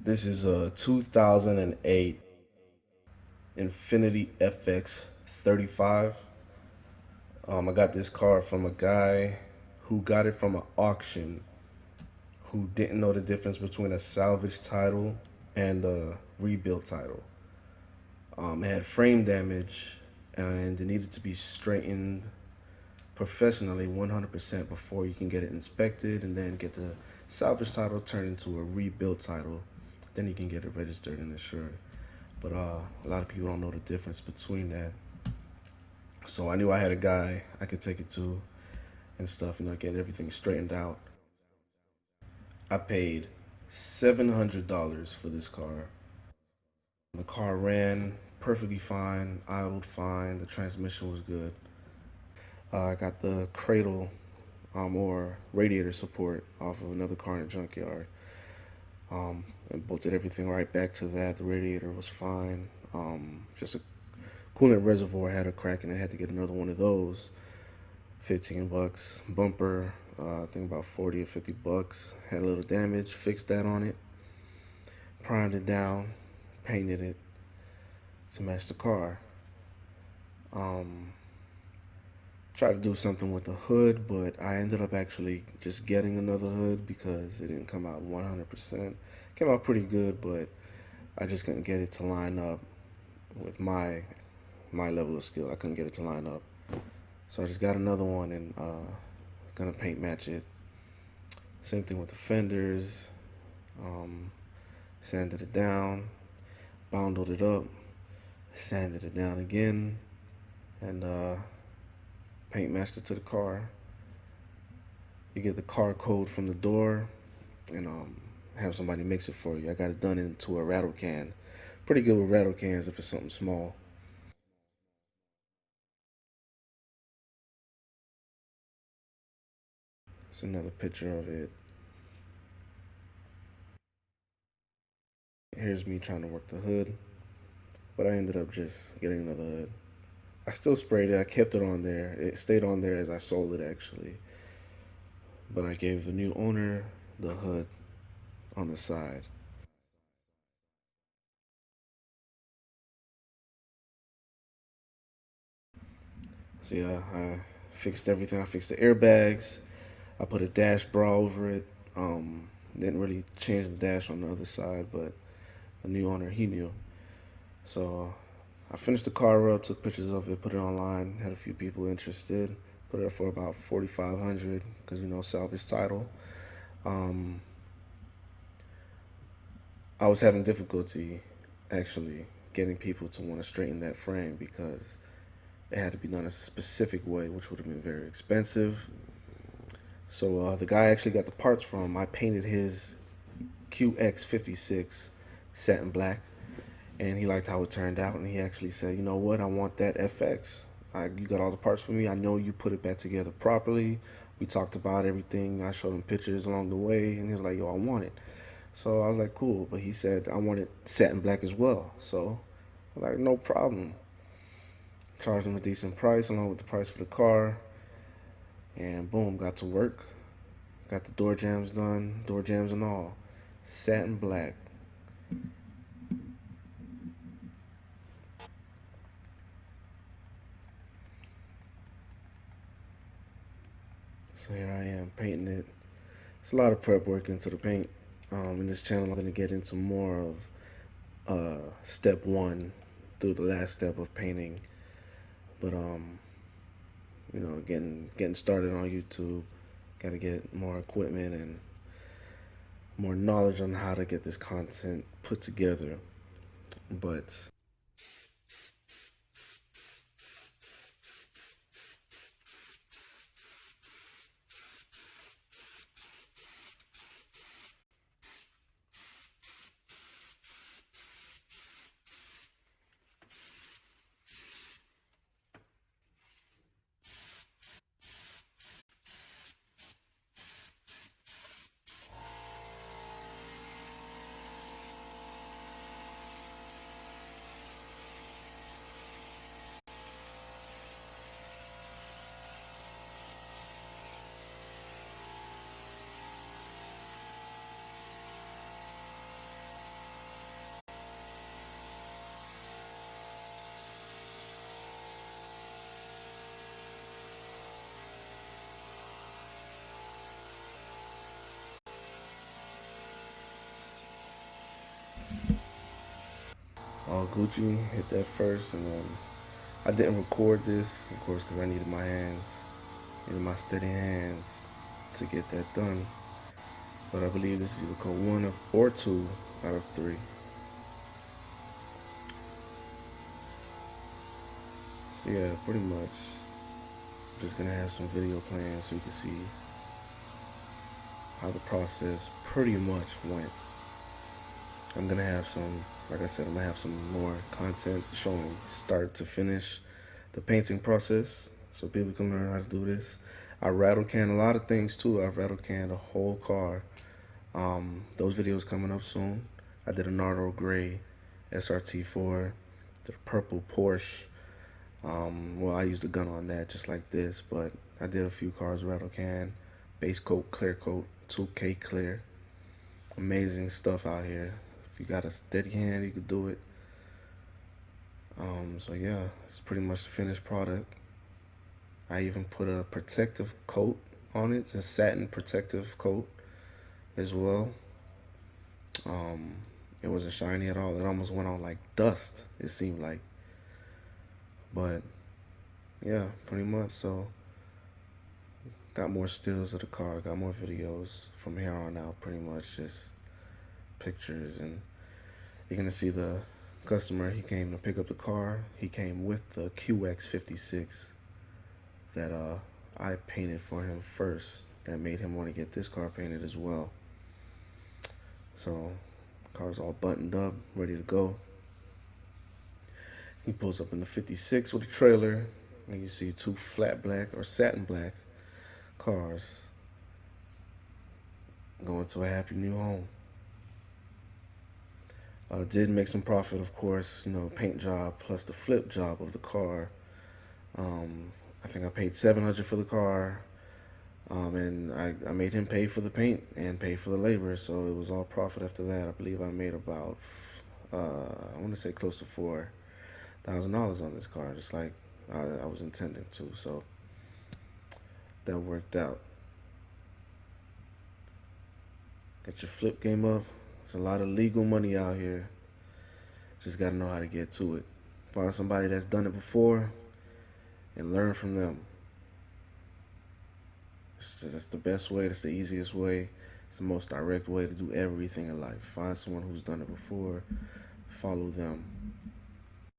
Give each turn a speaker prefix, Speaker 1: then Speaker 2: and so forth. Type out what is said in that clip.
Speaker 1: This is a 2008 Infinity FX35. I got this car from a guy who got it from an auction who didn't know the difference between a salvage title and a rebuilt title. It had frame damage and it needed to be straightened professionally 100% before you can get it inspected and then get the salvage title turned into a rebuilt title. Then you can get it registered and insured. But a lot of people don't know the difference between that. So I knew I had a guy I could take it to and stuff, get everything straightened out. I paid $700 for this car. The car ran perfectly fine, idled fine, the transmission was good. I got the cradle or radiator support off of another car in a junkyard. And bolted everything right back to that. The radiator was fine. Just a coolant reservoir had a crack and I had to get another one of those. 15 bucks. Bumper, I think about 40 or 50 bucks. Had a little damage, fixed that on it. Primed it down, painted it to match the car. Tried to do something with the hood, but I ended up actually just getting another hood because it didn't come out 100%. Came out pretty good, but I just couldn't get it to line up with my level of skill. I couldn't get it to line up. So I just got another one and gonna paint match it. Same thing with the fenders. Sanded it down, bounded it up, sanded it down again, and paint matched it to the car. You get the car code from the door and have somebody mix it for you. I got it done into a rattle can. Pretty good with rattle cans if it's something small. It's another picture of it. Here's me trying to work the hood, but I ended up just getting another hood. I still sprayed it. I kept it on there. It stayed on there as I sold it actually. But I gave the new owner the hood on the side. So yeah, I fixed everything. I fixed the airbags. I put a dash bra over it. Didn't really change the dash on the other side, but the new owner, he knew. So I finished the car up, took pictures of it, put it online, had a few people interested. Put it up for about 4,500 because salvage title. Um, I was having difficulty actually getting people to want to straighten that frame because it had to be done a specific way, which would have been very expensive. So the guy I actually got the parts from, I painted his QX56 satin black, and he liked how it turned out. And he actually said, "You know what? I want that FX. You got all the parts for me. I know you put it back together properly. We talked about everything. I showed him pictures along the way, and he was like, 'Yo, I want it.' So I was like, 'Cool.' But he said, 'I want it satin black as well.' So I was like, 'No problem.' Charged him a decent price along with the price for the car, and boom, got to work. Got the door jams done, door jams and all. Satin black. So here I am painting it. It's a lot of prep work into the paint. In this channel, I'm going to get into more of step one through the last step of painting. But getting started on YouTube, got to get more equipment and more knowledge on how to get this content put together. But Gucci, hit that first, and then I didn't record this, of course, because I needed my steady hands to get that done. But I believe this is either code 1 or 2 out of 3. So yeah, pretty much. I'm just gonna have some video playing so you can see how the process pretty much went. I'm gonna have some, like I said, I'm gonna have some more content showing start to finish the painting process so people can learn how to do this. I rattle can a lot of things too. I've rattle canned a whole car. Those videos coming up soon. I did a Nardo Gray SRT4, did a purple Porsche. Well, I used a gun on that just like this, but I did a few cars rattle can, base coat, clear coat, 2K clear. Amazing stuff out here. If you got a steady hand, you could do it. So yeah, it's pretty much the finished product. I even put a protective coat on it, a satin protective coat as well. It wasn't shiny at all. It almost went on like dust, it seemed like. But yeah, pretty much. So got more stills of the car, got more videos from here on out, pretty much just pictures. And you're gonna see the customer, he came to pick up the car. He came with the QX56 that I painted for him first, that made him want to get this car painted as well. So car's all buttoned up, ready to go. He pulls up in the 56 with a trailer, and you see 2 flat black or satin black cars going to a happy new home. Did make some profit, of course, paint job plus the flip job of the car. I think I paid $700 for the car, and I made him pay for the paint and pay for the labor, so it was all profit after that. I believe I made about, I want to say close to $4,000 on this car, just like I was intending to, so that worked out. Get your flip game up. There's a lot of legal money out here. Just gotta know how to get to it. Find somebody that's done it before and learn from them. That's the best way. That's the easiest way. It's the most direct way to do everything in life. Find someone who's done it before. Follow them.